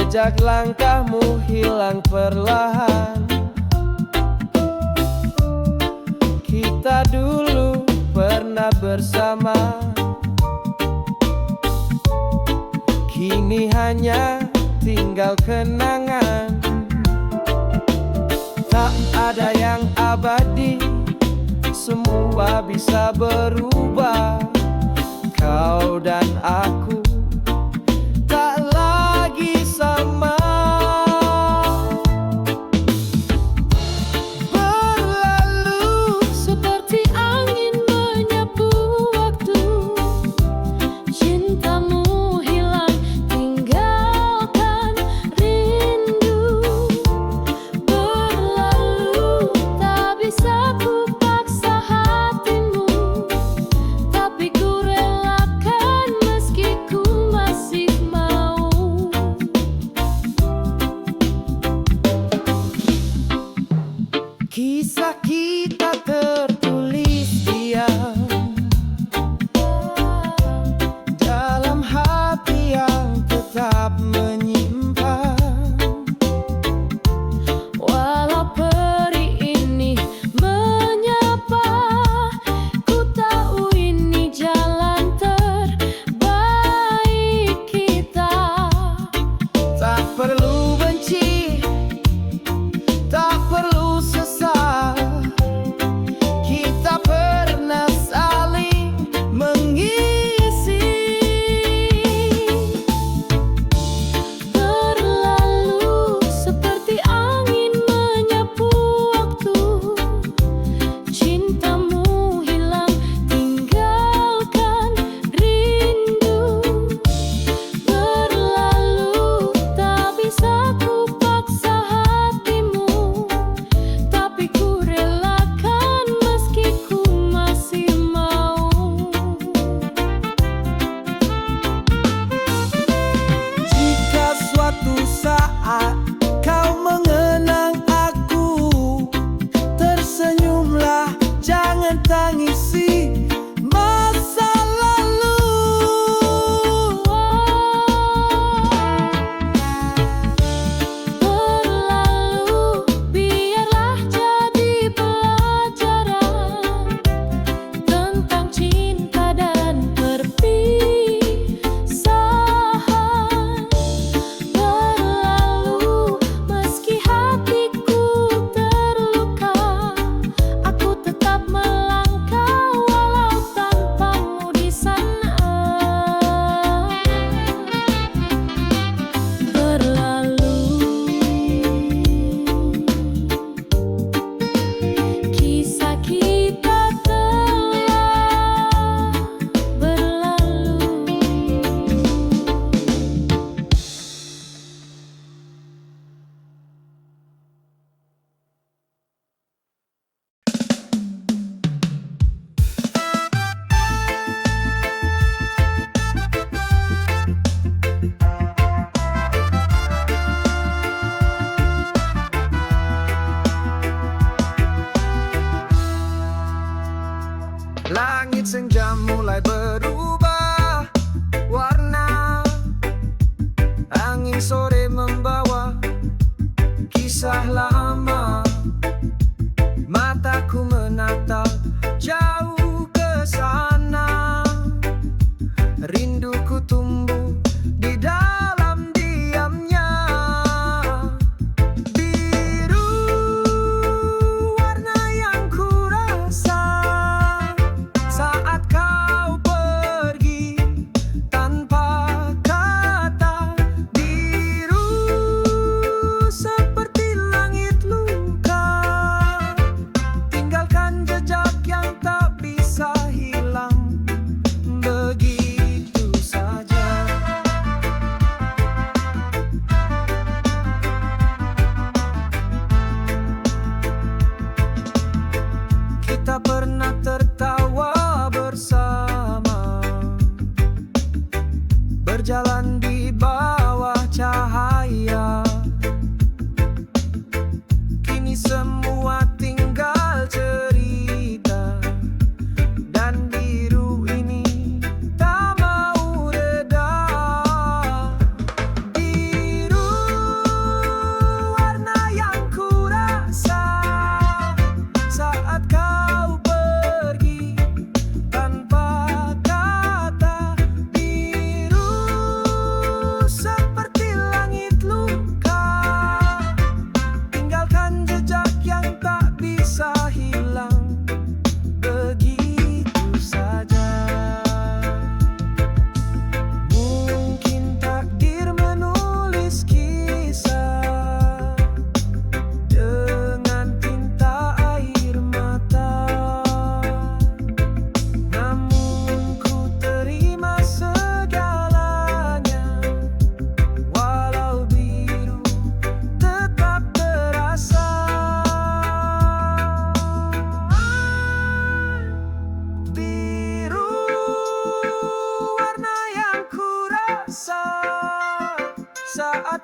Jejak langkahmu hilang perlahan. Kita dulu pernah bersama, kini hanya tinggal kenangan. Tak ada yang abadi, semua bisa berubah. Kau dan aku tak lagi sama. Berlalu seperti angin menyapu waktu. Cintamu hilang, tinggalkan rindu. Berlalu tak bisa ku paksa hatimu, tak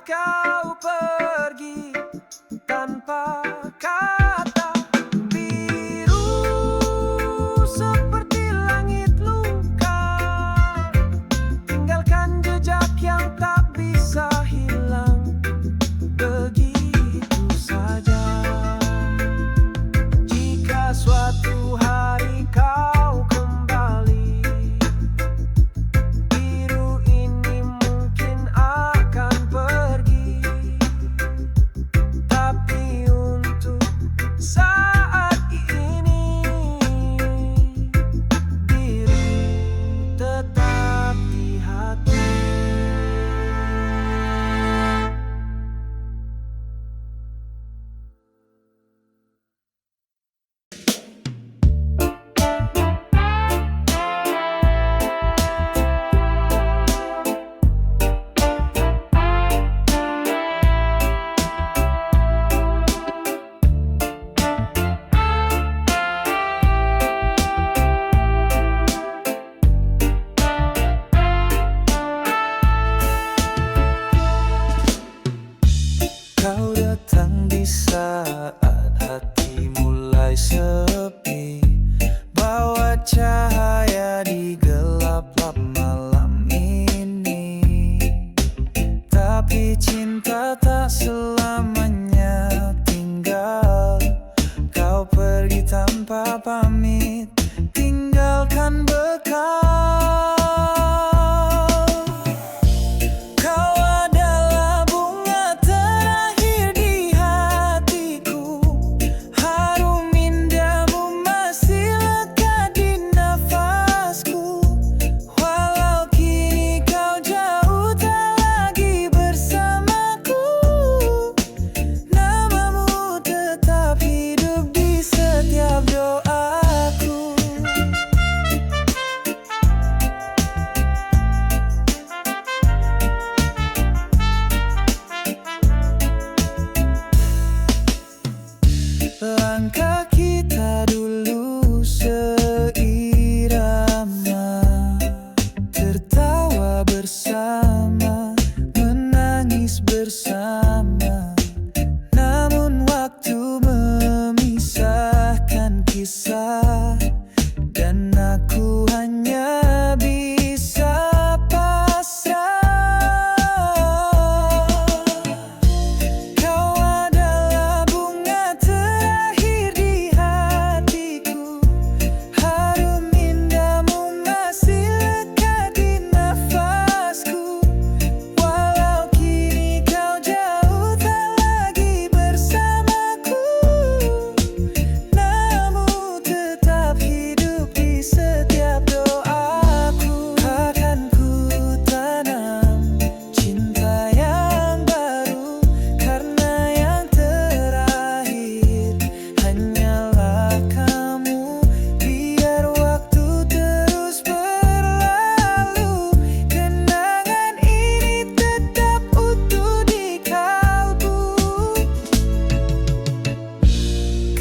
saat kau pergi tanpa kata. Biru seperti langit luka, tinggalkan jejak yang tak bisa hilang begitu saja. Jika suatu hari kau kembali, biru ini mungkin akan pergi, tapi untuk saat ini biru tetap di hati. Kau datang di saat hati mulai sepi, bawa cahaya di gelap-gelap malam ini. Tapi cinta tak selamanya tinggal, kau pergi tanpa pamit, tinggalkan bekal. Kau adalah bunga terakhir di hatiku, harum indahmu masih lekat di nafasku. Walau kini kau jauh tak lagi bersamaku, namamu tetap hidup di setiap doaku. Langkah kita dulu seirama, tertawa bersama, menangis bersama. Namun waktu memisahkan kisah, dan aku hanya bisa pasrah. Kau adalah bunga terakhir di hatiku, harum indahmu masih lekat di nafasku. Walau kini kau jauh tak lagi bersamaku, namamu tetap hidup di setiap doaku. Akan ku tanam cinta yang baru, karena yang terakhir hanyalah kamu. Biar waktu terus berlalu, kenangan ini tetap utuh di kalbu.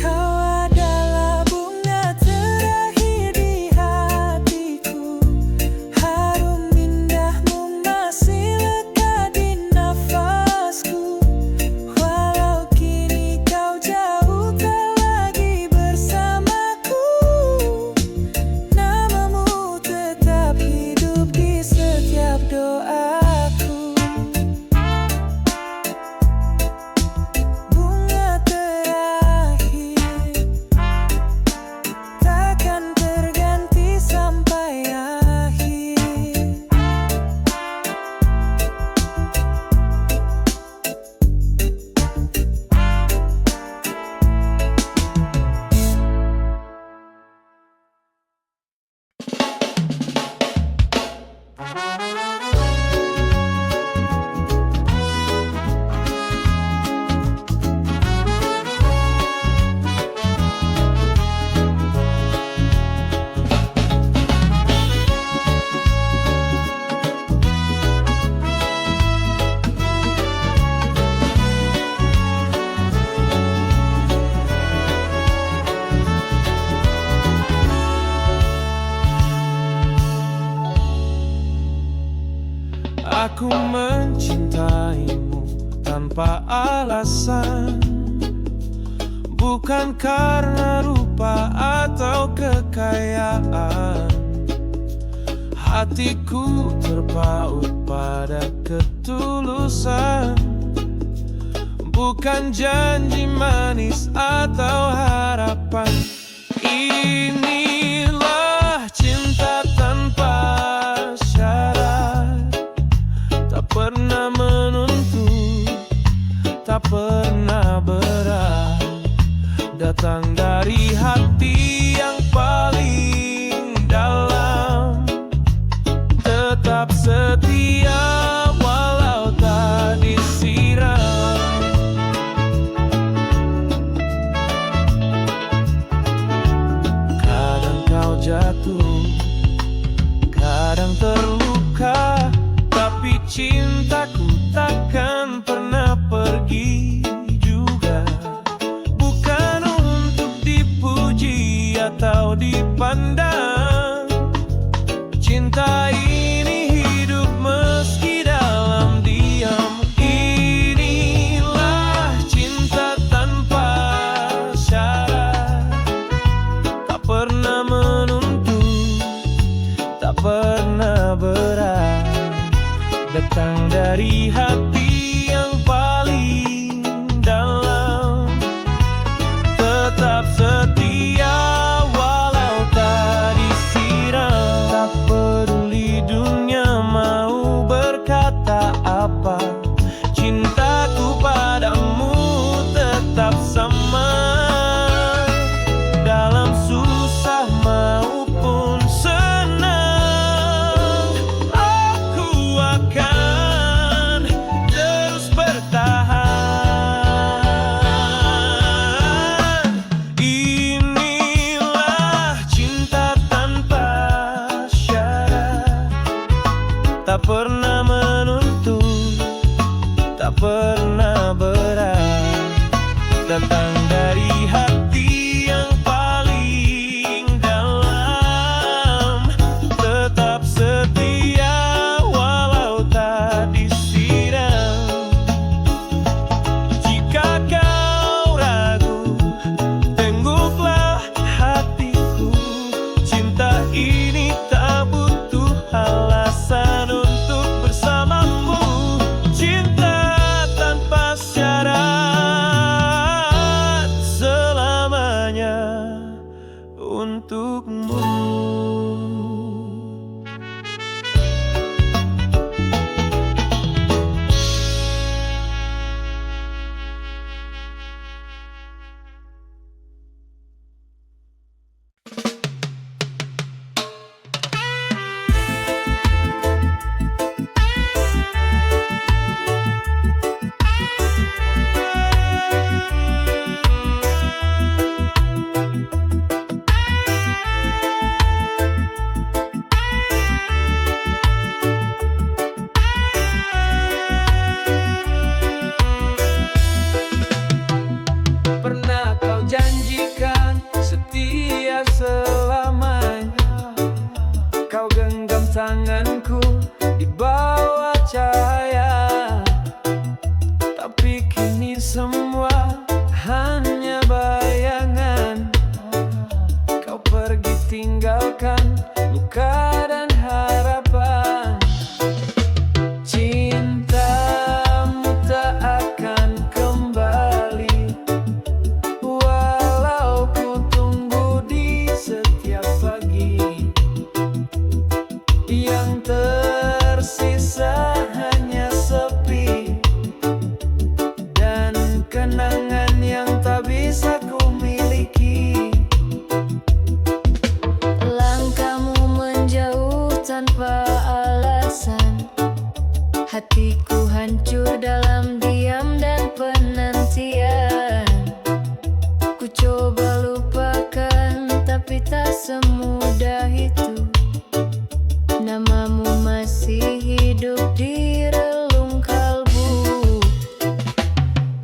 Kau adalah bunga terakhir di hatiku, harum indahmu masih lekat di nafasku. Walau kini kau jauh tak lagi bersamaku, namamu tetap hidup di setiap doaku. Bunga terakhir takkan terganti sampai akhir. Aku mencintaimu tanpa alasan, bukan karena rupa atau kekayaan. Hatiku terpaut pada ketulusan, bukan janji manis atau harapan. Inilah cinta tanpa syarat, tak pernah menuntut, tak pernah berat, datang dari hati yang paling dalam, tetap setia walau tak disiram. Kadang kau jatuh, kadang terluka, tapi cintaku takkan pernah pergi juga. Bukan untuk dipuji atau dipandang, cinta ini hidup meski dalam diam. Inilah cinta tanpa syarat, tak pernah menuntut, tak pernah berat, datang dari hati yang paling dalam, tetap setia walau tak disiram. Tak peduli dunia mau berkata apa, cintaku padamu tetap sama. Dalam susah maupun senang, aku akan terus bertahan. Inilah cinta tanpa syarat, tak pernah menuntut, tak pernah berat, datang dari hati yang paling dalam, tetap setia walau tak disiram. Jika kau ragu, tengoklah hatiku, cinta ini tak butuh alasan untuk bersamamu. Cinta tanpa syarat, selamanya untukmu. Pernah kau janjikan setia selamanya, kau genggam tanganku di bawah cahaya, tapi kini semua hanya bayangan. Kau pergi tinggalkan luka dan harapan. Cintamu tak akan kembali, walau ku tunggu di setiap pagi. Yang tersisa hanya sepi dan kenangan yang tak bisa ku miliki. Langkahmu menjauh tanpa alasan, hatiku hancur dalam diam dan penantian. Ku coba lupakan, tapi tak semudah itu. Namamu masih hidup di relung kalbu.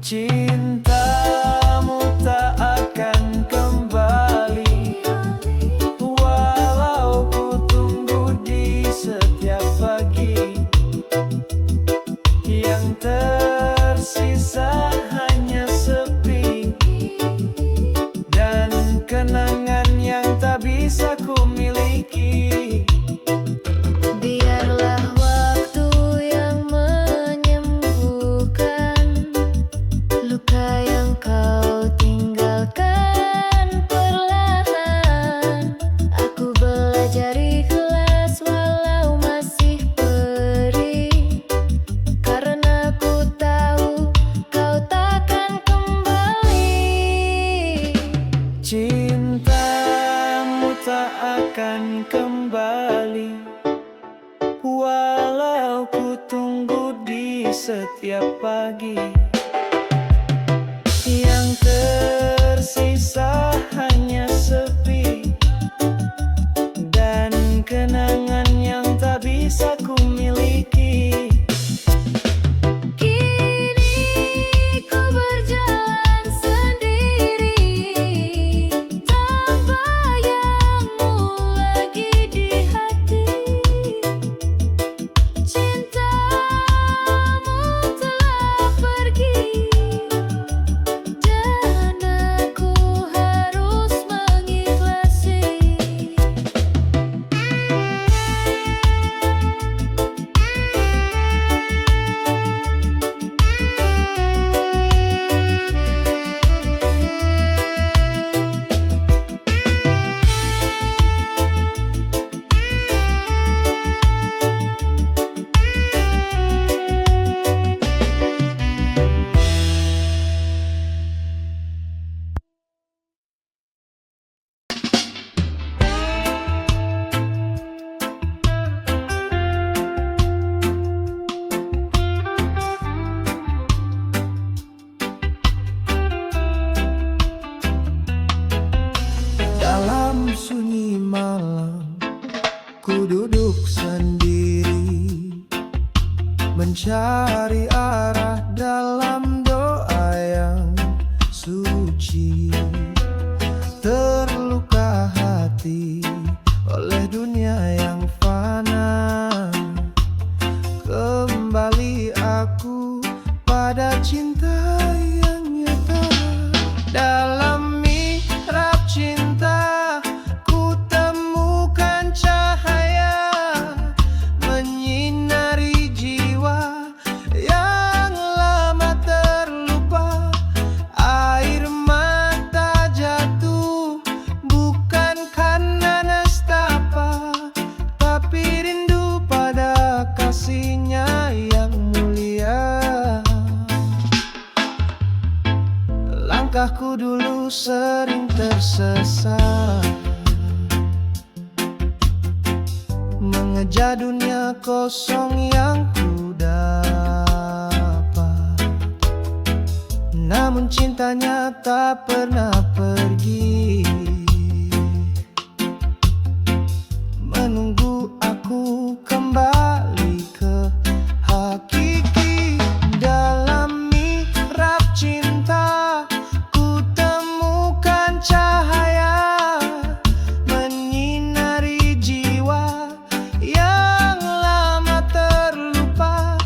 Cintamu tak akan kembali, walau ku tunggu di setiap pagi. Yang tersisa setiap pagi. Yang tersisa hanya sepi dan kenangan yang tak bisa ku miliki. Kini ku berjalan sendiri tanpa bayangmu lagi di hati. Cintamu telah pergi dan aku harus mengikhlasi. Dalam sunyi malam, ku duduk sendiri, mencari arah dalam doa yang suci. Terluka hati oleh dunia yang fana. Kembali aku pada cinta yang nyata. Dalam mihrab cinta ku temukan cahaya menyinari jiwa yang lama terlupa. Air mata jatuh bukan karena nestapa, tapi rindu pada kasihnya yang mulia. Langkahku dulu sering tersesat, mengejar dunia kosong yang ku dapat. Namun cintanya tak pernah pergi, menunggu aku kembali ke hakiki. Dalam mihrab cinta ku temukan cahaya menyinari jiwa yang lama terlupa.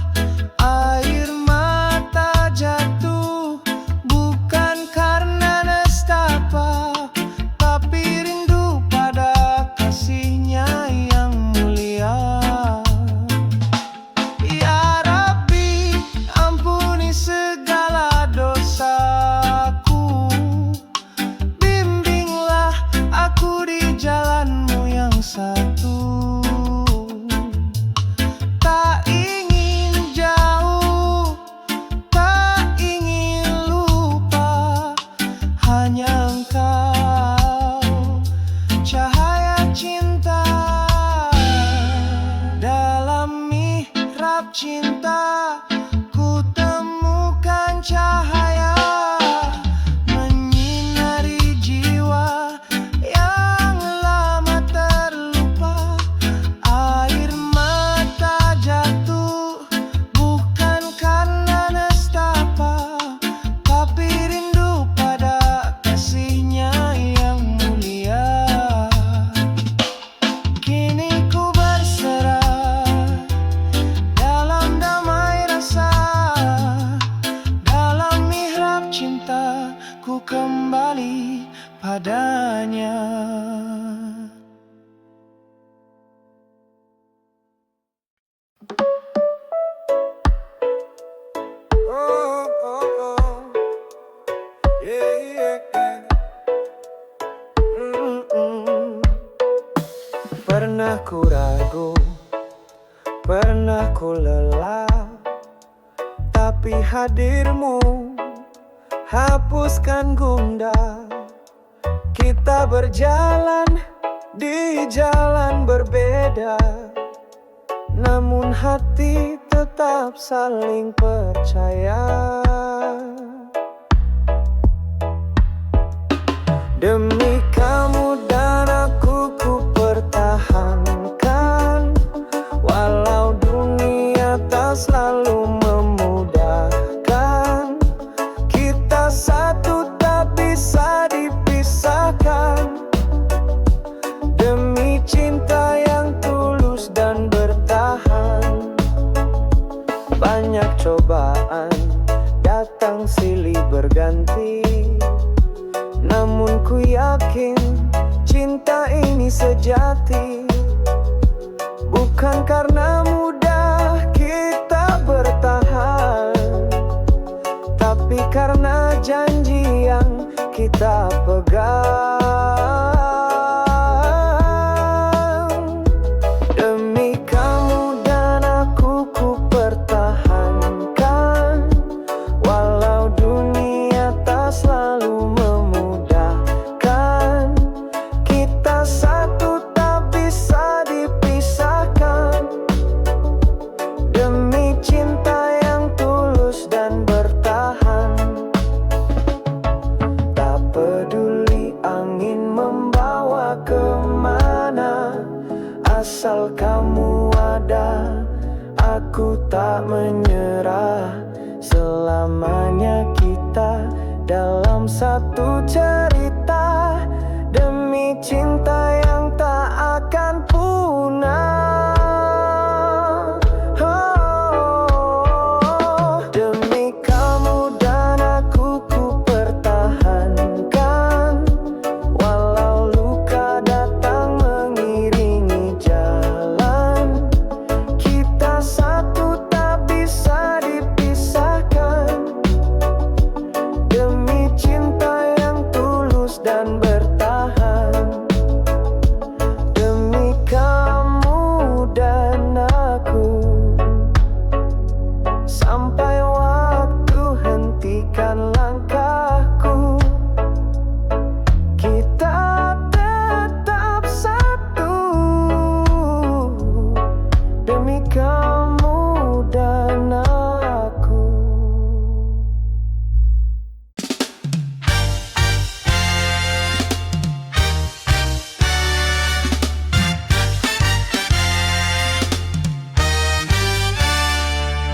Air mata jatuh bukan karena nestapa, tapi rindu pada kasihnya yang mulia. Ya Rabbi, ampuni segala dosaku, bimbinglah aku di jalanmu yang satu. Tak ingin jauh, tak ingin lupa, hanya engkau cahaya cinta. Dalam mihrab cinta ku temukan cahaya menyinari jiwa yang lama terlupa. Air mata jatuh bukan karena nestapa, tapi rindu pada kasihnya yang mulia. Kini ku berserah dalam damai rasa. Dalam mihrab cinta ku kembali padanya. Oh, oh, oh. Yeah, yeah, yeah. Pernah ku ragu, pernah ku lelah, tapi hadirmu hapuskan gundah. Kita berjalan di jalan berbeda, namun hati tetap saling percaya. Demi kamu dan aku ku pertahankan, walau dunia tak selalu memudahkan. Kita satu tak bisa dipisahkan. Demi cinta yang tulus dan bertahan. Banyak cobaan datang silih berganti, namun ku yakin cinta ini sejati. Bukan karena mudah kita bertahan, tapi karena janji yang kita pegang. Demi kamu dan aku ku pertahankan, walau dunia tak selalu memudahkan. Kita satu tak bisa dipisahkan. Demi cinta yang tulus dan bertahan. Tak peduli angin membawa kemana, asal kamu ada, aku tak menyerah. Selamanya kita dalam satu cerita, demi cinta yang tak akan punah. Demi kamu dan aku ku pertahankan, walau luka datang mengiringi jalan. Kita satu tak bisa dipisahkan. Demi cinta yang tulus dan bertahan. Demi kamu dan aku, sampai waktu hentikan langkahku. Kita tetap satu. Demi kamu dan aku.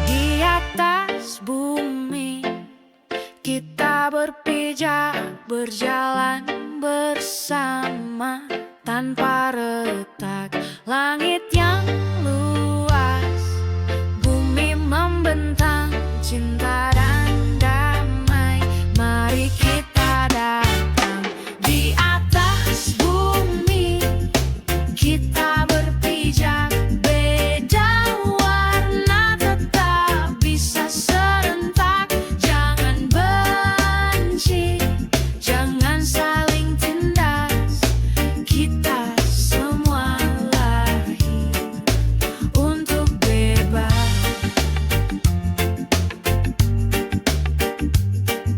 Di atas bumi kita berpijak, berjalan bersama tanpa retak. Langit yang luas, bumi membentang, cinta dan damai. Mari kita datang. Di atas bumi kita berpijak, beda warna tetap bisa serentak. Jangan benci, jangan saling tindas. Kita semua lahir untuk bebas.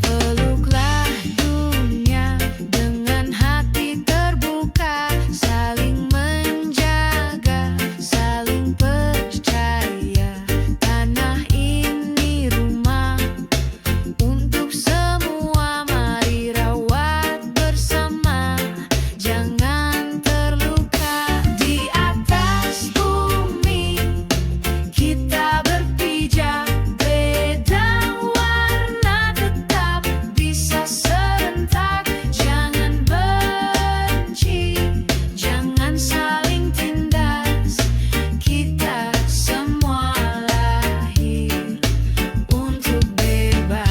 Peluklah dunia dengan hati terbuka, saling menjaga, saling percaya. Tanah ini rumah untuk semua, mari rawat bersama, jangan terluka. Di atas bumi kita berpijak, beda warna tetap bisa serentak. Jangan benci, jangan saling tindas. Kita semua lahir untuk bebas.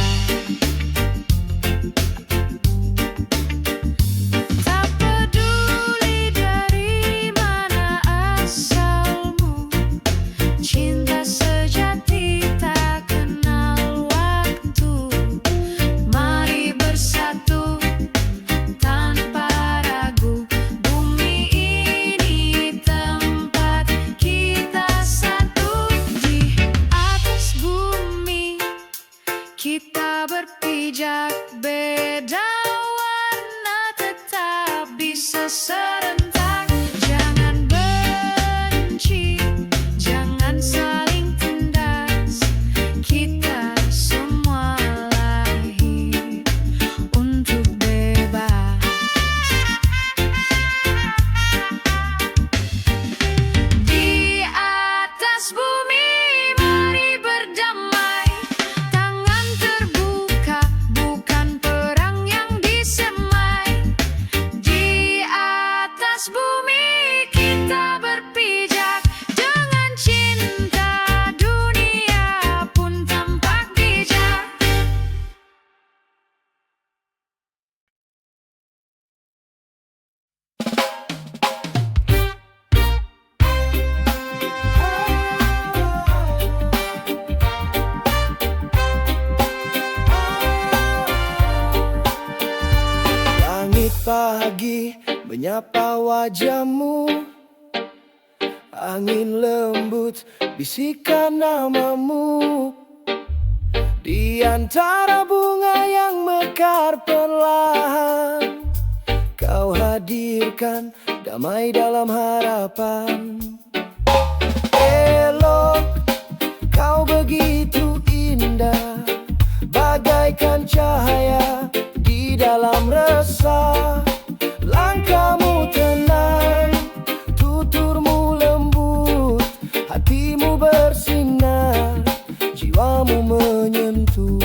Tak peduli dari mana asalmu, cinta sejati tak kenal waktu. Mari bersatu tanpa ragu, bumi ini tempat kita satu. Di atas bumi kita berpijak, beda warna tetap bisa serentak. Jangan benci, jangan saling wajahmu, angin lembut bisikan namamu. Di antara bunga yang mekar perlahan, kau hadirkan damai dalam harapan. Elok, kau begitu indah, bagaikan cahaya di dalam resah. Langkahmu tenang, tuturmu lembut, hatimu bersinar, jiwamu menyentuh.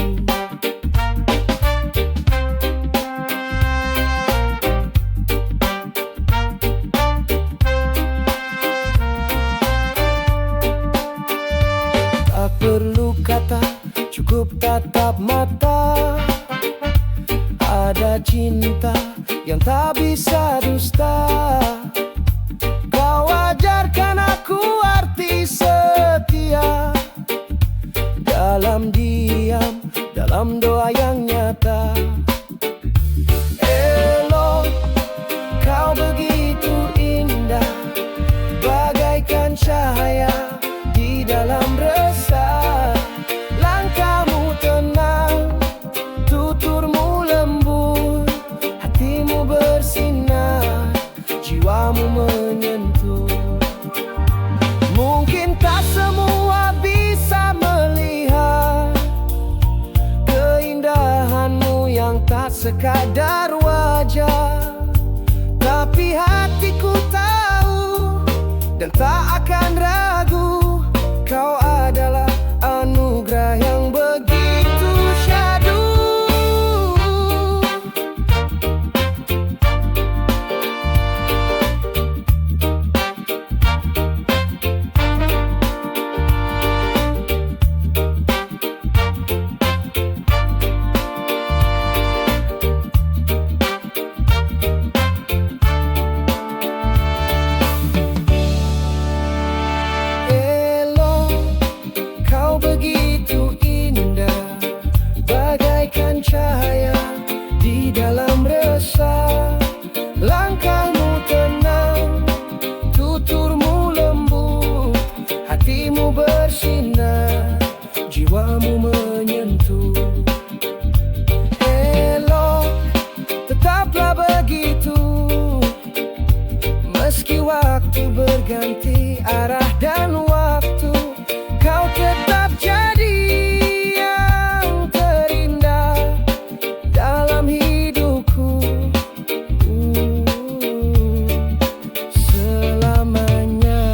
Tak perlu kata, cukup tatap mata. Ada cinta yang tak bisa dusta. Kau ajarkan aku arti setia, dalam diam, dalam doa yang nyata. Elok, kau begitu indah, bagaikan cahaya di dalam resah. Langkahmu tenang, tuturmu lembut, hatimu bersinar, jiwamu menyentuh. Mungkin tak semua bisa melihat keindahanmu yang tak sekadar wajah, tapi hatiku tahu dan tak akan ragu, kau adalah anugerah yang begitu syahdu. Begitu indah, bagaikan cahaya di dalam resah. Langkahmu tenang, tuturmu lembut, hatimu bersinar, jiwamu menyentuh. Elok, tetaplah begitu, meski waktu berganti arah dan waktu, kau tetap jadi yang terindah dalam hidupku selamanya.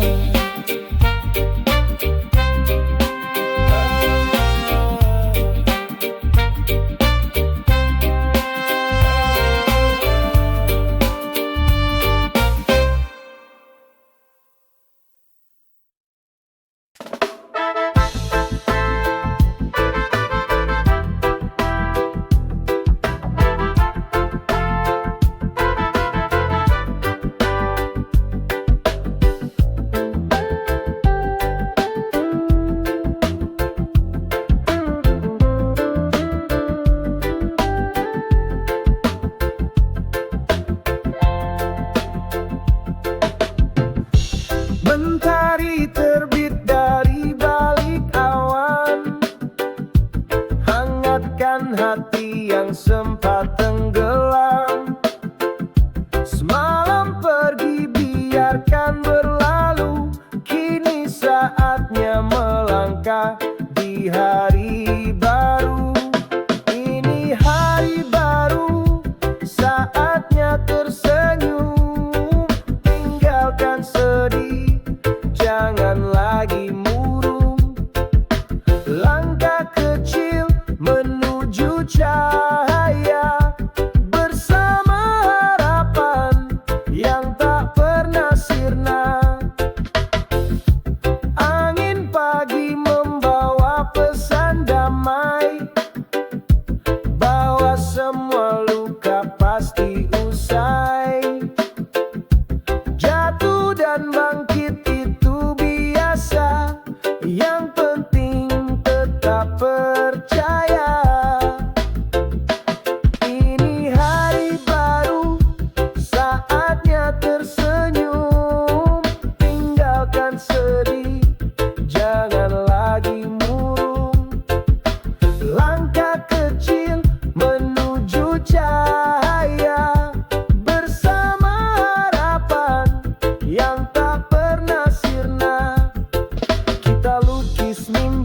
me